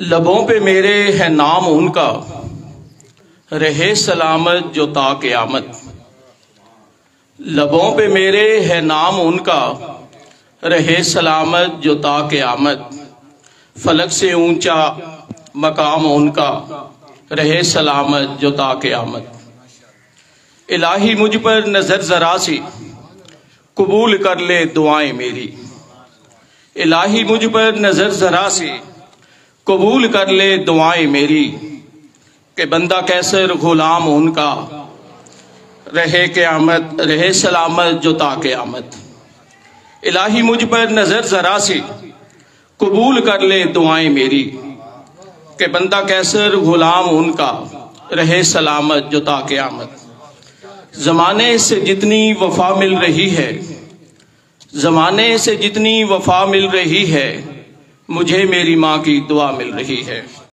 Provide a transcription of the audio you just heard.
लबों पे मेरे है नाम उनका, रहे सलामत जो ता क़यामत। लबों पे मेरे है नाम उनका, रहे सलामत जो ता क़यामत। फलक से ऊंचा मकाम उनका, रहे सलामत जो ता क़यामत। इलाही मुझ पर नजर जरा सी, कबूल कर ले दुआएं मेरी। इलाही मुझ पर नजर जरा सी, कबूल कर ले दुआएं मेरी। कि बंदा कैसर गुलाम उनका, रहे क़यामत रहे सलामत जो ता क़यामत। इलाही मुझ पर नजर जरा सी, कबूल कर ले दुआएं मेरी। कि बंदा कैसर गुलाम उनका, रहे सलामत जो ता क़यामत। ज़माने से जितनी वफा मिल रही है, ज़माने से जितनी वफा मिल रही है, मुझे मेरी माँ की दुआ मिल रही है।